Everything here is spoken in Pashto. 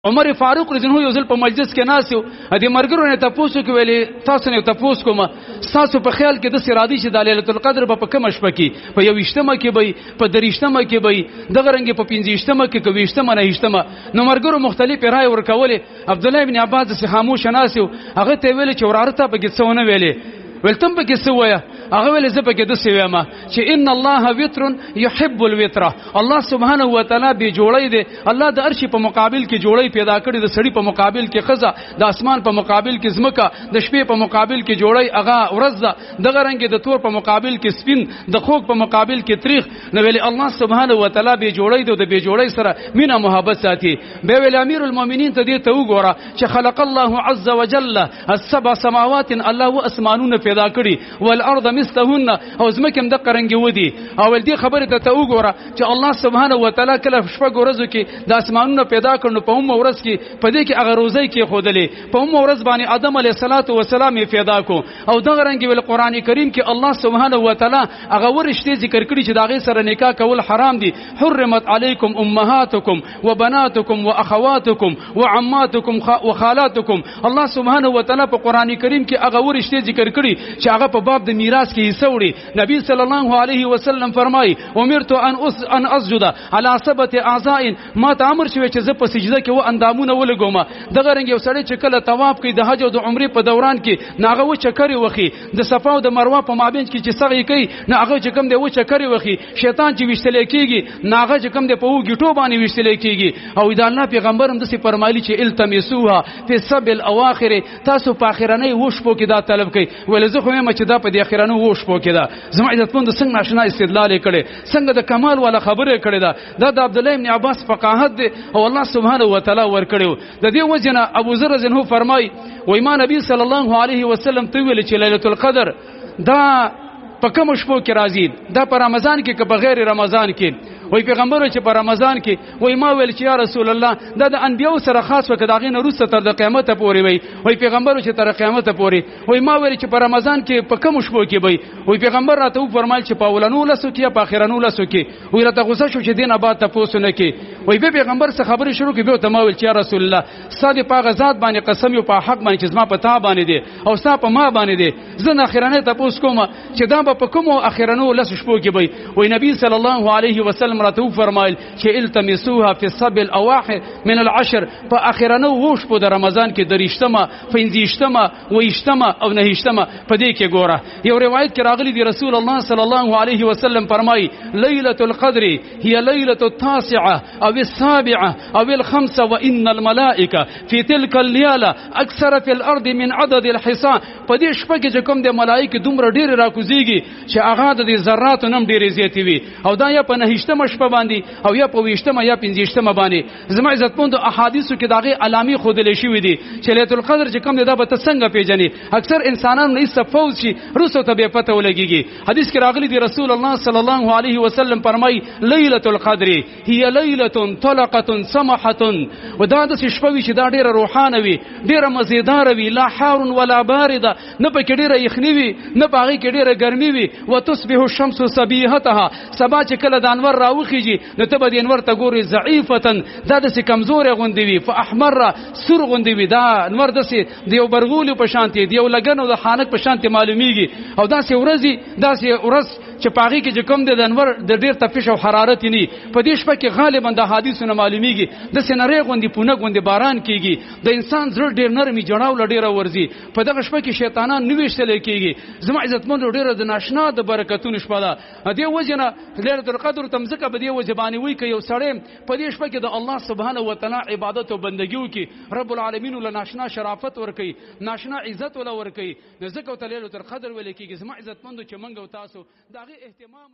عمر فاروق رضی الله عنه یو ځل په مجلس کې ناست و د مرګرو نه تاسو کې ویلي تاسو نه تاسو کوم تاسو په خیال کې د سرادي چې د ليله القدر په کوم شپه کې په 28مه کې به په 30مه کې به دغه رنګ په 15مه کې کوي 28مه نه 28مه نو مرګرو مختلف رائے ورکولې عبد الله ابن عباس سه خاموش ناست و هغه ته ویل چې ورارته په کې څونه ویلې ولتم په کې سویا هغه ویل زه په کې د سویما چې ان الله وتر يحب الوتر الله سبحانه و تعالی به جوړی دی الله د عرش په مقابل کې جوړی پیدا کړی د سړی په مقابل کې خزه د اسمان په مقابل کې زمکه د شپې په مقابل کې جوړی هغه ورځ دغه رنګ د تور په مقابل کې سپین د خوک په مقابل کې تاریخ نو ویل الله سبحانه و تعالی به جوړی دی د به جوړی سره مینا محبت ساتي به ویل امیر المؤمنین ته دې ته وګوره چې خلق الله عز وجل السبع سماوات الله واسمانون پیدا کړی والارض مثلهن او زمکم د قرنګ ودی او دې خبره ته وګوره چې الله سبحانه و تعالی کله شپږ ورځو کې د اسمانونو پیدا کړنو په اومه ورځ کې په دې کې هغه روزي کې خودلې په اومه ورځ باندې آدم علیه السلام پیدا کو او دغه رنګ ول قران کریم کې الله سبحانه و تعالی هغه ورشته ذکر کړی چې داغه سره نکاح کول حرام دي حرمت علیکم امهاتکم وبناتکم واخواتکم وعماتکم وخالاتکم الله سبحانه و تعالی په قران کریم کې هغه ورشته ذکر کړی چې هغه په باب د میراث کې حصہ وړي نبی صلی الله علیه وسلم فرمای امرت ان اسجد على سبت اعضاء ما ته امر شوی چې زه په سجده کې و اندامونه ولګوم دغه رنګ یو سړی چې کله طواف کوي د حج او د عمره په دوران کې ناغه و چکرې وخی د صفا او د مروه په مابین کې چې سغې کوي ناغه چې کوم دی و چکرې وخی شیطان چې وشتل کېږي ناغه چې کوم دی په وګټو باندې وشتل کېږي او د الله پیغمبر هم د سي فرمایلی چې التمسوها فی السبع الاواخر تاسو په اخرنۍ وشپو کې دا طلب کوي ول زه خو مې چې دا په دې اخرانو وښ پو کې دا زما عزتمند څنګه ناشنا استدلال کړي څنګه د کمال والا خبره کړي دا د عبد الله ابن عباس فقاهت دی او الله سبحانه و تعالی ور کړو د دې وجنه ابو ذر رضی فرمای و ایمان نبی صلی الله علیه وسلم ته ویل چې ليله القدر دا په کوم شپو کې راځي دا په رمضان کې که په غیر رمضان کې وای پیغمبر چې په رمضان کې وای ما ویل چې یا رسول الله دا د انبیو سره خاص وکړه داغه نه روسته تر د قیامت پورې وای پیغمبر چې تر قیامت پورې وای ما ویل چې په رمضان کې په کوم شپو کې وای پیغمبر راته فرمایل چې په اولنو لسو کې په اخرنو لسو کې وای راته غوسه شو چې دینه بعد تاسو نه کې وای به پیغمبر څخه خبرې شروع کې به ته ما ویل چې یا رسول الله صادق په غزاد باندې قسم یو په حق باندې چې زما په تا باندې دي او ستا په ما باندې دي زه نه اخرنه تاسو کوم چې دا په کوم اخرنو لسو شپو کې وای نبی صلی الله علیه وسلم راته فرمایل چې التمسوها فی السبع الاواخر من العشر په اخرنو وش په رمضان کې درشتمه فینځشتمه وېشتمه او نهشتمه په دې کې ګوره یو روایت کې راغلی دی رسول الله صلی الله علیه وسلم فرمای ليله القدر هي ليله التاسعه او السابعه او الخمسه وان الملائکه فی تلك الليله اکثر فی الارض من عدد الحصان په دې شپه کې کوم د ملائکه دومره ډیر راکوزیږي چې هغه د ذرات نم ډیر زیاتی وي او دا یا په نهشتمه شپه او یا په 20مه یا 15مه باندې زما عزتمند احادیثو کې داغه علامي خودلې شوې دي چې ليله القدر چې کوم دا به څنګه پیژني اکثر انسانانو نه صفوز شي روسو ته به پته ولګيږي حدیث کې راغلي دی رسول الله صلی الله علیه وسلم فرمای ليله القدر هي ليله طلقه سمحه ودا د شپوي چې دا ډیره روحانه وي ډیره مزیدار وي لا حار ولا بارده نه پکې ډیره یخنی وي نه پاغي کې ډیره ګرمي وي وتصبح الشمس صبيحتها سبا چې کله د انور راوخیږي نو ته به د انور ته ګوري ضعیفتن دا د سي کمزورې غوندي وي فاحمر سور غوندي وي دا انور د سي د یو برغول په شانتي دی یو لګنو د خانق په شانتي معلومیږي او دا سي ورځي دا سي ورځ چې پاغي کې کوم د انور د ډیر تفش او حرارت ني په دې شپه کې غالبا د حدیثونو معلومیږي د سيناري غوندي پونه غوندي باران کیږي د انسان زړه ډیر نرمي جوړاو لډیره ورزي په دغه شپه کې شیطانان نوښتل کیږي زما عزتمن ډیره د ناشنا د برکتونو شپه ده دې وجنه ليله القدر تمزکه به دې وجبانی وي کې یو سړی په دې شپه کې د الله سبحانه و تعالی عبادت او بندګي وکي رب العالمین له ناشنا شرافت ورکي ناشنا عزت ول ورکي ځکه ته ليله القدر ولې کېږي زما عزتمندو چې منګو تاسو دغه اهتمام